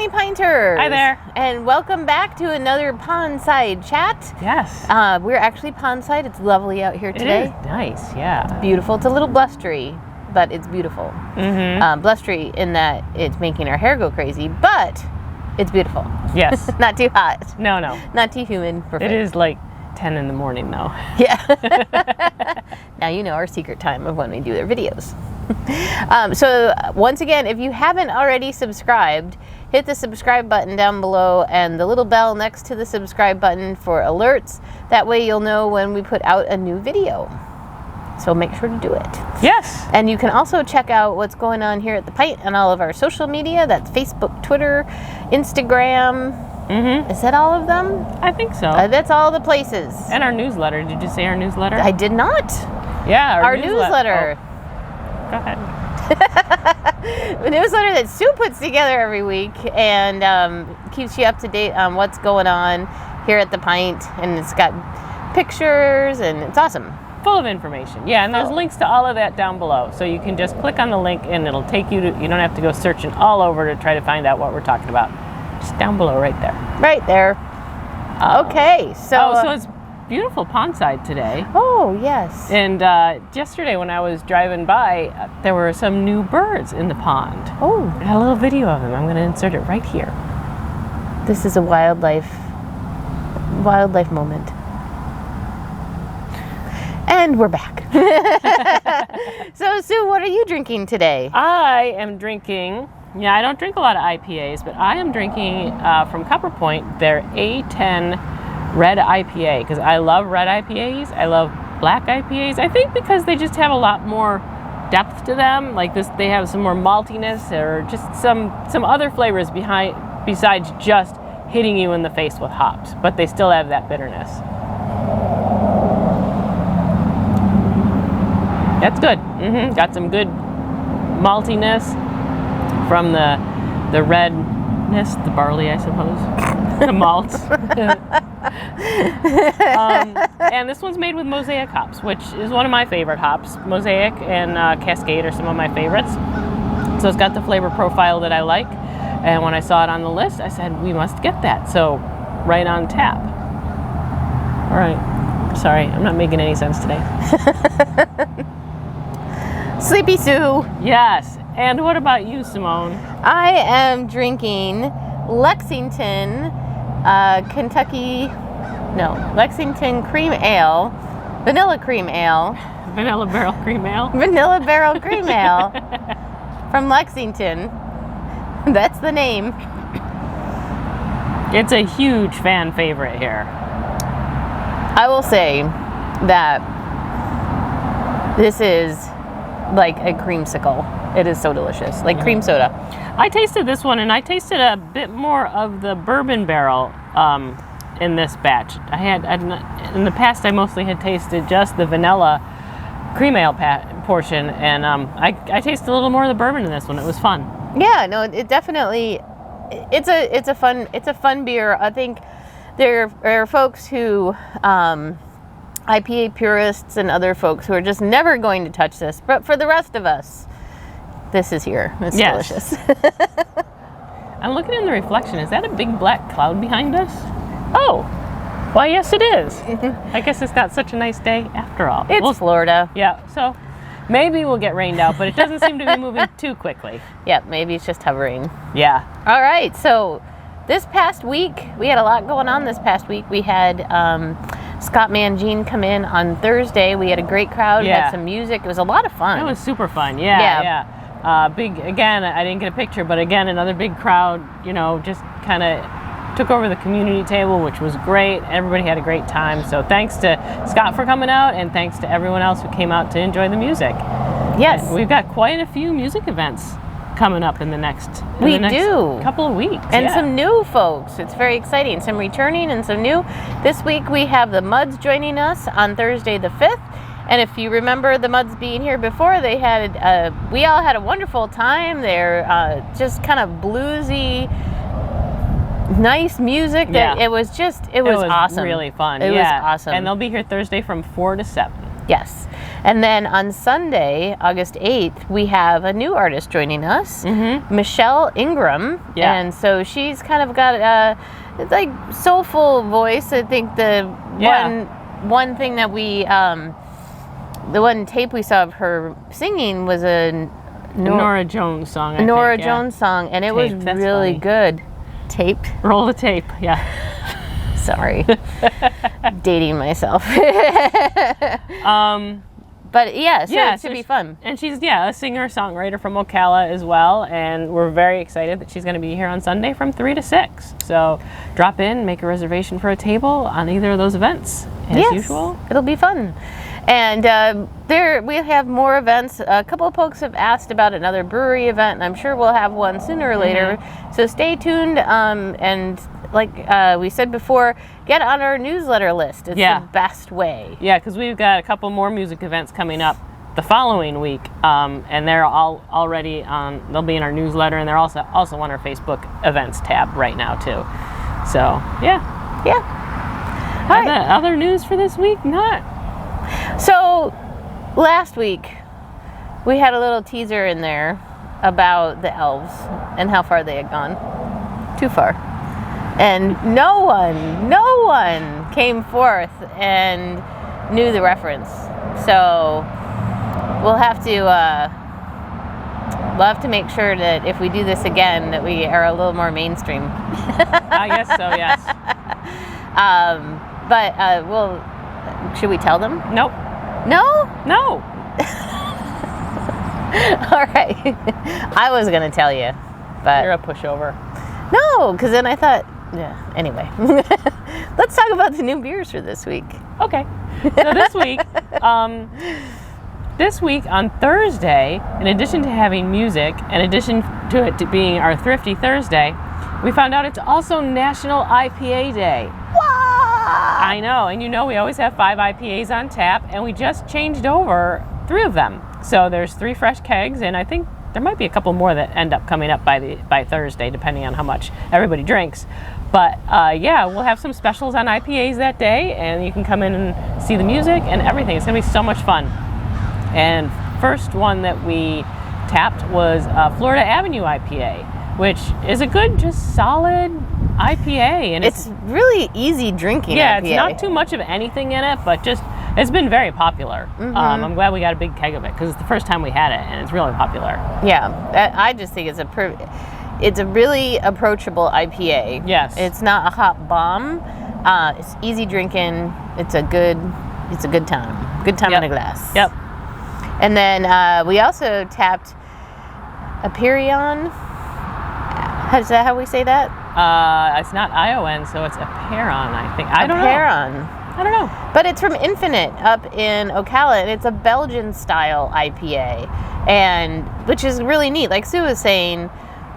Sunny Pinters. Hi there. And welcome back to another Pondside Chat. Yes. We're actually Pondside. It's lovely out here today. It is nice, yeah. Beautiful. It's a little blustery, but it's beautiful. Blustery in that it's making our hair go crazy, but it's beautiful. Yes. Not too hot. No. Not too humid. Perfect. It is like 10 in the morning though. Yeah. Now you know our secret time of when we do their videos. So once again, if you haven't already subscribed, hit the subscribe button down below and the little bell next to the subscribe button for alerts. That way you'll know when we put out a new video. So make sure to do it. Yes. And you can also check out what's going on here at the Pint on all of our social media. That's Facebook, Twitter, Instagram. Is that all of them? I think so. That's all the places. And our newsletter. Did you say our newsletter? I did not. Yeah, our newsletter. Oh. Go ahead. The newsletter that Sue puts together every week and keeps you up to date on what's going on here at the Pint. And it's got pictures and it's awesome. Full of information. Yeah, and there's links to all of that down below. So you can just click on the link and it'll take you to, you don't have to go searching all over to try to find out what we're talking about. Just down below right there. Right there. Okay, so... so it's beautiful Pondside today. Oh, yes. And yesterday when I was driving by, there were some new birds in the pond. Oh. I got a little video of them. I'm going to insert it right here. This is a wildlife moment. And we're back. So, Sue, what are you drinking today? I am drinking, I don't drink a lot of IPAs, but I am drinking from Copperpoint their A10 Red IPA, because I love red IPAs. I love black IPAs. I think because they just have a lot more depth to them. Like this, they have some more maltiness or just some other flavors besides just hitting you in the face with hops, but they still have that bitterness. That's good. Got some good maltiness from the redness, the barley, I suppose, the malt. And this one's made with Mosaic hops, which is one of my favorite hops. Mosaic and Cascade are some of my favorites. So it's got the flavor profile that I like. And when I saw it on the list, I said, we must get that. So right on tap. All right. Sorry, I'm not making any sense today. Sleepy Sue. Yes. And what about you, Simone? I am drinking Lexington Cream Ale, Vanilla Cream Ale. Vanilla Barrel Cream Ale? Vanilla Barrel Cream Ale from Lexington. That's the name. It's a huge fan favorite here. I will say that this is like a creamsicle. It is so delicious, like cream soda. I tasted this one, and I tasted a bit more of the bourbon barrel in this batch. In the past, I mostly had tasted just the vanilla cream ale portion, and I tasted a little more of the bourbon in this one. It was fun. Yeah, no, it definitely. It's a fun beer. I think there are folks who. IPA purists and other folks who are just never going to touch this, but for the rest of us, this is here. It's delicious. I'm looking in the reflection. Is that a big black cloud behind us? Oh, well, yes, it is. I guess it's not such a nice day after all. It's Florida. Yeah, so maybe we'll get rained out, but it doesn't seem to be moving too quickly. Yeah, maybe it's just hovering. Yeah. All right, so this past week, we had a lot going on this past week. We had Scott Mangine come in on Thursday. We had a great crowd. Yeah. Had some music. It was a lot of fun. It was super fun. Yeah. Big, again, I didn't get a picture, but again, another big crowd, just kind of took over the community table, which was great. Everybody had a great time. So thanks to Scott for coming out, and thanks to everyone else who came out to enjoy the music. Yes. And we've got quite a few music events coming up in the next couple of weeks. And some new folks. It's very exciting. Some returning and some new. This week we have the Muds joining us on Thursday the 5th. And if you remember the Muds being here before, we all had a wonderful time. They're just kind of bluesy, nice music. It was awesome. Really fun. It was awesome. And they'll be here Thursday from 4 to 7. Yes. And then on Sunday, August 8th, we have a new artist joining us, Michelle Ingram. Yeah. And so she's kind of got a like soulful voice. I think the one thing that we, the one tape we saw of her singing was a Nora Jones song. Nora Jones song, and it was really good. Tape. Roll the tape. Yeah. Sorry. Dating myself. But yeah, so it should be fun. And she's, a singer-songwriter from Ocala as well, and we're very excited that she's going to be here on Sunday from 3 to 6. So drop in, make a reservation for a table on either of those events, as usual. It'll be fun. And we have more events. A couple of folks have asked about another brewery event, and I'm sure we'll have one sooner or later. So stay tuned, and like we said before, get on our newsletter list. It's the best way. Yeah, because we've got a couple more music events coming up the following week, and they're all already on. They'll be in our newsletter, and they're also on our Facebook events tab right now too. So other news for this week? Not. So last week we had a little teaser in there about the elves and how far they had gone. Too far. And no one came forth and knew the reference. So we'll have to make sure that if we do this again, that we are a little more mainstream. I guess so, yes. Should we tell them? Nope. No? No. All right. I was going to tell you, but You're a pushover. No, because then I thought, anyway. Let's talk about the new beers for this week. Okay. So this week on Thursday, in addition to having music, in addition to it being our Thrifty Thursday, we found out it's also National IPA Day. I know, and we always have 5 IPAs on tap, and we just changed over 3 of them. So there's 3 fresh kegs, and I think there might be a couple more that end up coming up by Thursday, depending on how much everybody drinks. But we'll have some specials on IPAs that day, and you can come in and see the music and everything. It's going to be so much fun. And first one that we tapped was Florida Avenue IPA, which is a good, just solid IPA, and it's really easy drinking. Yeah, IPA. It's not too much of anything in it, but just it's been very popular. I'm glad we got a big keg of it because it's the first time we had it, and it's really popular. Yeah, I just think it's a really approachable IPA. Yes, it's not a hot bomb. It's easy drinking. It's a good time. Good time in a glass. Yep. And then we also tapped Aperion. Is that how we say that? It's not ION, so it's Aperon, I think. I don't know. But it's from Infinite up in Ocala, and it's a Belgian-style IPA, and which is really neat. Like Sue was saying,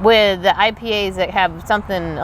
with the IPAs that have something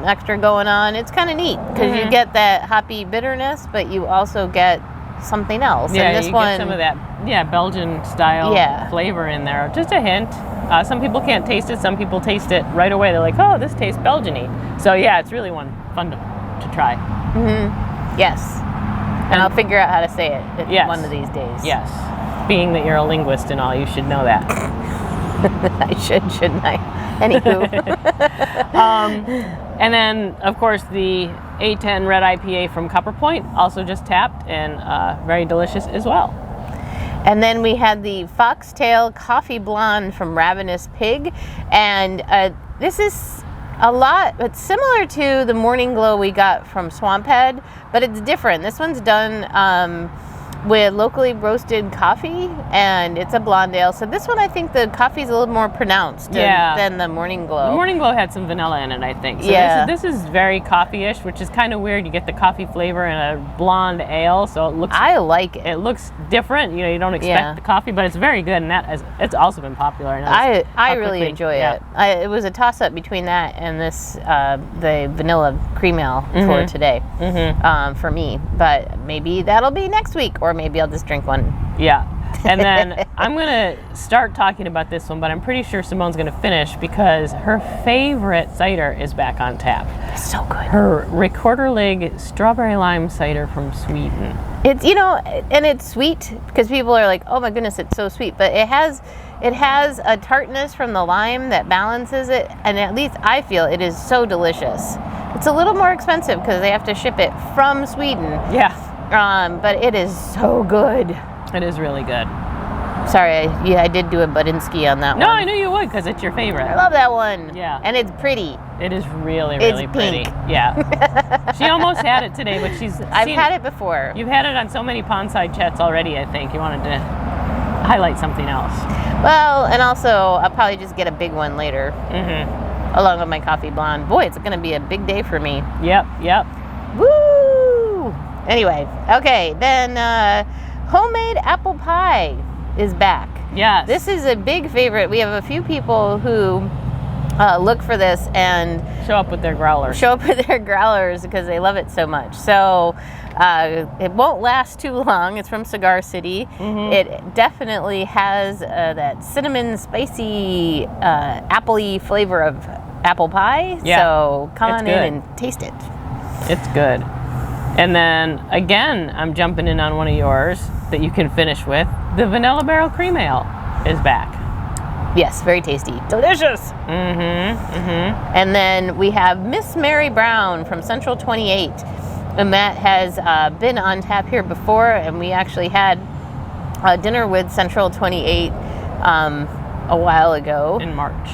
extra going on, it's kind of neat because you get that hoppy bitterness, but you also get something else. Yeah, and this you one, get some of that Belgian-style flavor in there. Just a hint. Some people can't taste it. Some people taste it right away. They're like, oh, this tastes Belgian-y. So, it's really fun to try. Yes. And I'll figure out how to say it one of these days. Yes. Being that you're a linguist and all, you should know that. I shouldn't I? Anywho. And then, of course, the A10 Red IPA from Copperpoint, also just tapped, and very delicious as well. And then we had the Foxtail Coffee Blonde from Ravenous Pig. And this is it's similar to the Morning Glow we got from Swamphead, but it's different. This one's done with locally roasted coffee, and it's a blonde ale. So this one, I think the coffee's a little more pronounced than the Morning Glow. The Morning Glow had some vanilla in it, I think. So this is very coffee-ish, which is kind of weird. You get the coffee flavor in a blonde ale, so it looks... I like it. It looks different. You don't expect the coffee, but it's very good, and it's also been popular. And I really enjoy it. It was a toss-up between that and this, the vanilla cream ale for today, for me. But maybe that'll be next week, or or maybe I'll just drink one. Yeah. And then I'm going to start talking about this one, but I'm pretty sure Simone's going to finish because her favorite cider is back on tap. It's so good. Her Recorder Leg Strawberry Lime Cider from Sweden. It's, you know, and it's sweet because people are like, oh my goodness, it's so sweet. But it has a tartness from the lime that balances it. And at least I feel it is so delicious. It's a little more expensive because they have to ship it from Sweden. Yeah. But it is so good. It is really good. Sorry, I did do a Budinsky on that one. No, I knew you would because it's your favorite. I love that one. Yeah. And it's pretty. It is really, really It's pretty. pink. Yeah. She almost had it today, but I've had it before. You've had it on so many Pondside Chats already, I think. You wanted to highlight something else. Well, and also I'll probably just get a big one later. Mm-hmm. Along with my coffee blonde. Boy, it's going to be a big day for me. Yep. Woo! Anyway, okay, then homemade apple pie is back. Yes. This is a big favorite. We have a few people who look for this and show up with their growlers. Because they love it so much. So it won't last too long. It's from Cigar City. Mm-hmm. It definitely has that cinnamon, spicy, appley flavor of apple pie. Yeah. So come on good. in and taste it. It's good. And then, again, I'm jumping in on one of yours that you can finish with. The Vanilla Barrel Cream Ale is back. Yes, very tasty. Delicious. And then we have Miss Mary Brown from Central 28. And that has been on tap here before. And we actually had dinner with Central 28 a while ago. In March.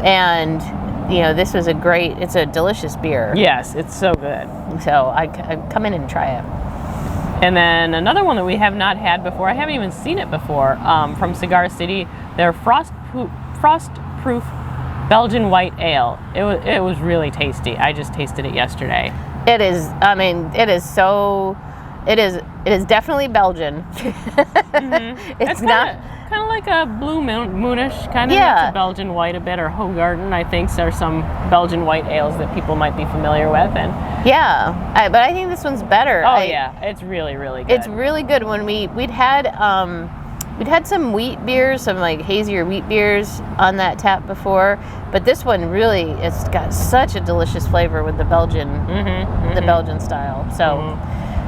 And, you know, this was it's a delicious beer. Yes, it's so good. So I come in and try it. And then another one that we have not had before, I haven't even seen it before, from Cigar City, their Frostproof Belgian White Ale. It was really tasty. I just tasted it yesterday. It is, it is definitely Belgian. Mm-hmm. It's not kind of like a Blue Moonish kind of. Yeah. It's a Belgian White a bit, or Hoegaarden, I think. There are some Belgian White ales that people might be familiar with. And yeah, but I think this one's better. Yeah, it's really, really good. It's really good. When we'd had some wheat beers, some like hazier wheat beers on that tap before, but this one really, it's got such a delicious flavor with the Belgian, the Belgian style.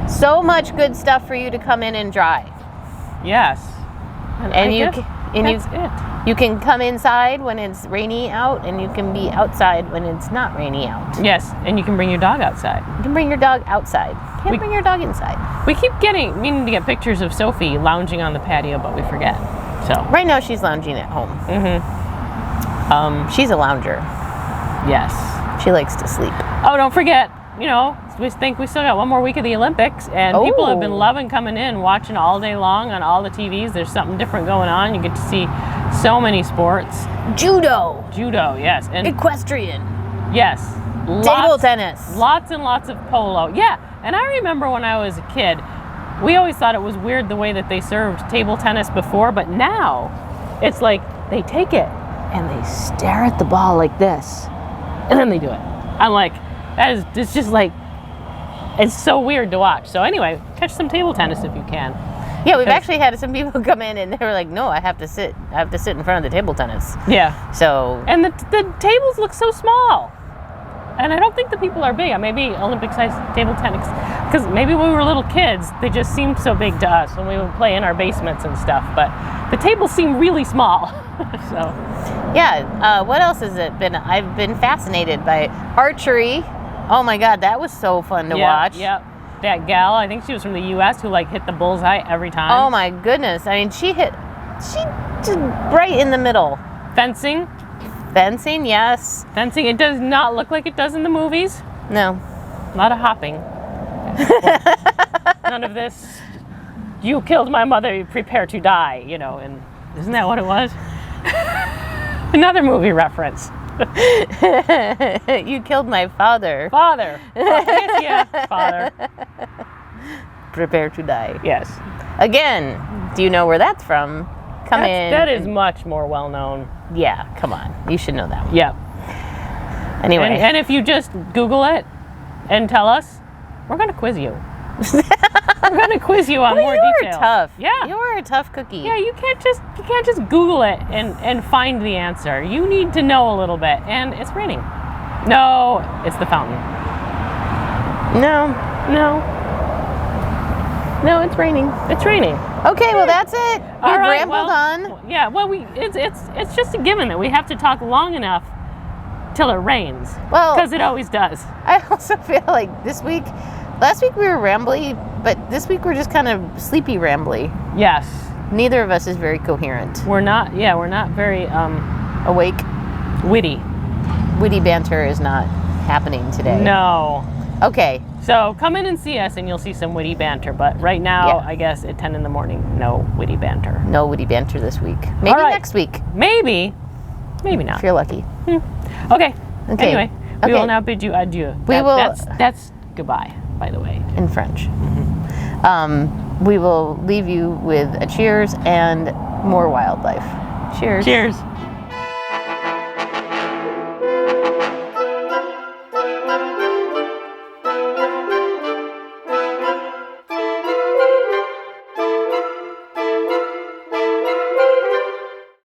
So much good stuff for you to come in and try. Yes. And you can come inside when it's rainy out, and you can be outside when it's not rainy out. Yes, and you can bring your dog outside. You can bring your dog outside. Can't bring your dog inside. We keep meaning to get pictures of Sophie lounging on the patio, but we forget. So right now she's lounging at home. She's a lounger. Yes. She likes to sleep. Oh, don't forget, we think we still got one more week of the Olympics, and people have been loving coming in, watching all day long on all the TVs. There's something different going on. You get to see so many sports. Judo, yes. And equestrian. Yes. Table tennis. Lots and lots of polo. Yeah, and I remember when I was a kid, we always thought it was weird the way that they served table tennis before, but now it's like they take it and they stare at the ball like this, and then they do it. I'm like, it's just like, it's so weird to watch. So anyway, catch some table tennis if you can. Yeah, we've actually had some people come in and they were like, no, I have to sit in front of the table tennis. Yeah. So. And the tables look so small. And I don't think the people are big. Maybe Olympic-sized table tennis, because maybe when we were little kids, they just seemed so big to us when we would play in our basements and stuff. But the tables seem really small. So. Yeah. What else has it been? I've been fascinated by archery. Oh my God, that was so fun to watch. Yeah. That gal, I think she was from the U.S. who hit the bullseye every time. Oh my goodness! I mean, she just right in the middle. Fencing, yes. Fencing. It does not look like it does in the movies. No. A lot of hopping. None of this. You killed my mother. You prepare to die. And isn't that what it was? Another movie reference. You killed my father. Father. Yeah, father. Prepare to die. Yes. Again, do you know where that's from? That is much more well known. Yeah, come on. You should know that one. Yeah. Anyway. And if you just Google it and tell us, we're going to quiz you. I'm going to quiz you on more you details. are tough. Yeah. You are a tough cookie. Yeah, you can't just Google it and find the answer. You need to know a little bit. And it's raining. No, it's the fountain. No, it's raining. It's raining. Okay, well that's it. All We've right, rambled on. Yeah, well, it's just a given that we have to talk long enough till it rains. Well, because it always does. I also feel like last week we were rambly, but this week we're just kind of sleepy rambly. Yes. Neither of us is very coherent. We're not very Awake. witty. Witty banter is not happening today. No. Okay. So come in and see us and you'll see some witty banter. But right now, Yeah. I guess at 10 in the morning, no witty banter. No witty banter this week. Maybe All right. next week. Maybe not. If you're lucky. Okay. Okay. Anyway, we will now bid you adieu. We will. That's goodbye, by the way. In French. We will leave you with a cheers and more wildlife. Cheers. Cheers.